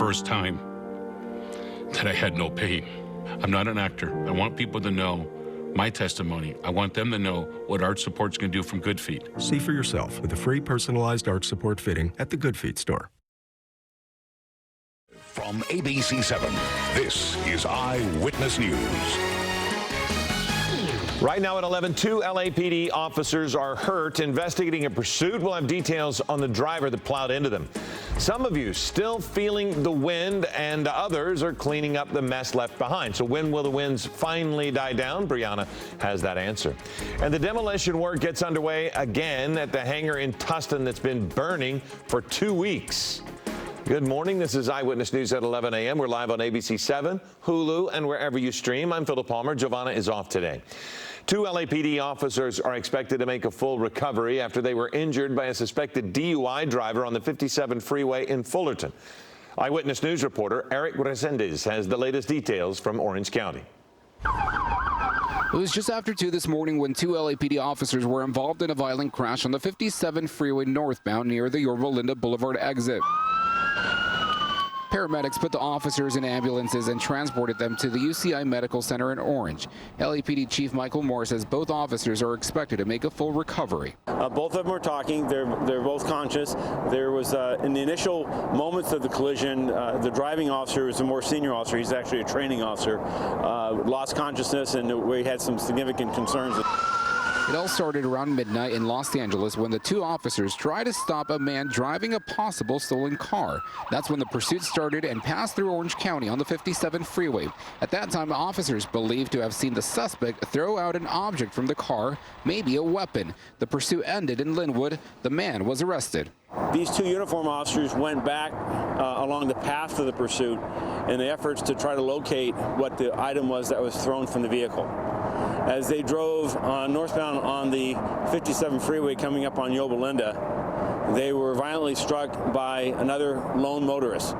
first time that I had no pain. I'm not an actor. I want people to know my testimony. I want them to know what arch support's going to do from Good Feet. See for yourself with a free personalized arch support fitting at the Good Feet store. From ABC 7, this is Eyewitness News. Right now at 11, 2 LAPD officers are hurt investigating a pursuit. We'll have details on the driver that plowed into them. Some of you still feeling the wind, and others are cleaning up the mess left behind. So when will the winds finally die down? Brianna has that answer. And the demolition work gets underway again at the hangar in Tustin that's been burning for 2 weeks. Good morning. This is Eyewitness News at 11 a.m. We're live on ABC 7, Hulu, and wherever you stream. I'm Philip Palmer. Giovanna is off today. 2 LAPD officers are expected to make a full recovery after they were injured by a suspected DUI driver on the 57 freeway in Fullerton. Eyewitness News reporter Eric Resendez has the latest details from Orange County. It was just after 2 this morning when 2 LAPD officers were involved in a violent crash on the 57 freeway northbound near the Yorba Linda Boulevard exit. Paramedics put the officers in ambulances and transported them to the UCI Medical Center in Orange. LAPD Chief Michael Moore says both officers are expected to make a full recovery. Both of them are talking. They're both conscious. There was, in the initial moments of the collision, the driving officer was a more senior officer. He's actually a training officer. Lost consciousness, and we had some significant concerns. It all started around midnight in Los Angeles when the 2 officers tried to stop a man driving a possible stolen car. That's when the pursuit started and passed through Orange County on the 57 freeway. At that time, officers believed to have seen the suspect throw out an object from the car, maybe a weapon. The pursuit ended in Linwood. The man was arrested. These 2 uniform officers went back along the path of the pursuit in the efforts to try to locate what the item was that was thrown from the vehicle. As they drove northbound on the 57 freeway coming up on Yorba Linda, they were violently struck by another lone motorist.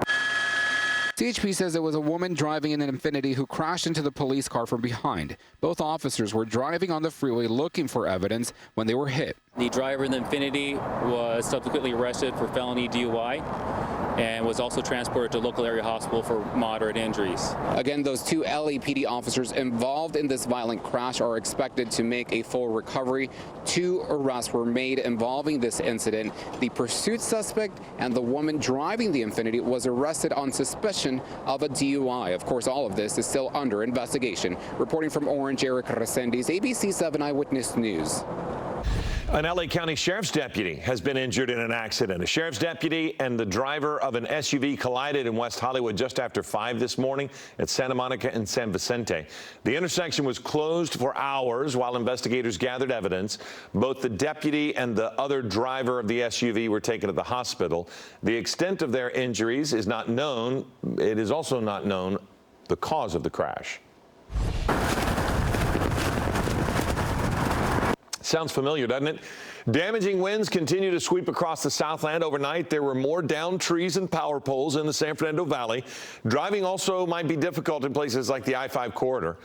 CHP says it was a woman driving in an Infiniti who crashed into the police car from behind. Both officers were driving on the freeway looking for evidence when they were hit. The driver in the Infiniti was subsequently arrested for felony DUI and was also transported to local area hospital for moderate injuries. Again, those 2 LAPD officers involved in this violent crash are expected to make a full recovery. 2 arrests were made involving this incident. The pursuit suspect and the woman driving the Infiniti was arrested on suspicion of a DUI. Of course, all of this is still under investigation. Reporting from Orange, Eric Resendez, ABC 7 Eyewitness News. An LA County Sheriff's deputy has been injured in an accident. A sheriff's deputy and the driver of an SUV collided in West Hollywood just after 5 this morning at Santa Monica and San Vicente. The intersection was closed for hours while investigators gathered evidence. Both the deputy and the other driver of the SUV were taken to the hospital. The extent of their injuries is not known. It is also not known the cause of the crash. Sounds familiar, doesn't it? Damaging winds continue to sweep across the Southland overnight. There were more downed trees and power poles in the San Fernando Valley. Driving also might be difficult in places like the I-5 corridor.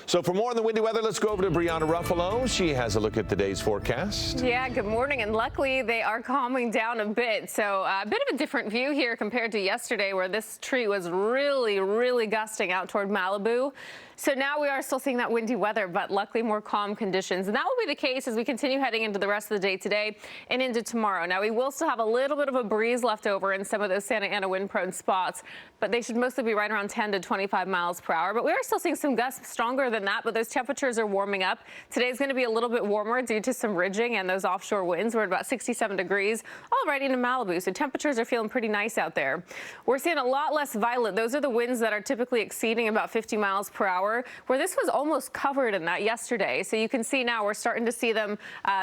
So for more on the windy weather, let's go over to Brianna Ruffalo. She has a look at today's forecast. Yeah, good morning. And luckily, they are calming down a bit. So a bit of a different view here compared to yesterday, where this tree was really gusting out toward Malibu. So now we are still seeing that windy weather, but luckily more calm conditions. And that will be the case as we continue heading into the rest of the day today and into tomorrow. Now, we will still have a little bit of a breeze left over in some of those Santa Ana wind-prone spots, but they should mostly be right around 10 to 25 miles per hour. But we are still seeing some gusts stronger than that, but those temperatures are warming up. Today's going to be a little bit warmer due to some ridging and those offshore winds. We're at about 67 degrees, all right into Malibu. So temperatures are feeling pretty nice out there. We're seeing a lot less violet. Those are the winds that are typically exceeding about 50 miles per hour. Where this was almost covered in that yesterday. So you can see now we're starting to see them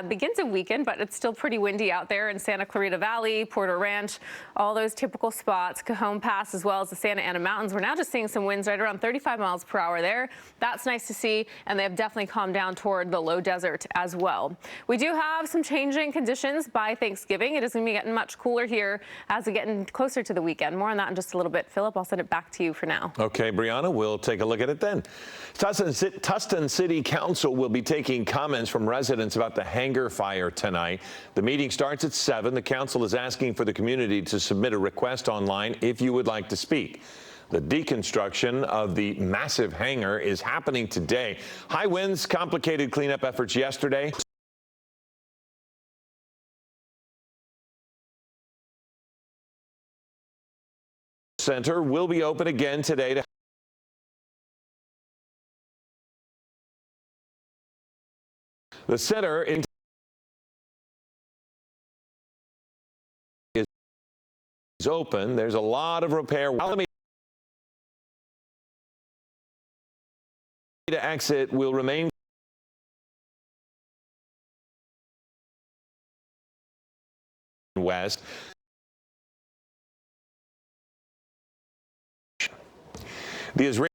begin to weaken, but it's still pretty windy out there in Santa Clarita Valley, Porter Ranch, all those typical spots, Cajon Pass, as well as the Santa Ana Mountains. We're now just seeing some winds right around 35 miles per hour there. That's nice to see, and they have definitely calmed down toward the low desert as well. We do have some changing conditions by Thanksgiving. It is going to be getting much cooler here as we get closer to the weekend. More on that in just a little bit. Philip, I'll send it back to you for now. Okay, Brianna, we'll take a look at it then. Tustin City Council will be taking comments from residents about the hangar fire tonight. The meeting starts at 7. The council is asking for the community to submit a request online if you would like to speak. The deconstruction of the massive hangar is happening today. High winds complicated cleanup efforts yesterday. Center will be open again today to the center is open. There's a lot of repair. To exit will remain west. The Israeli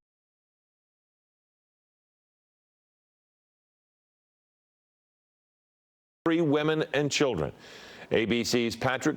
women and children. ABC's Patrick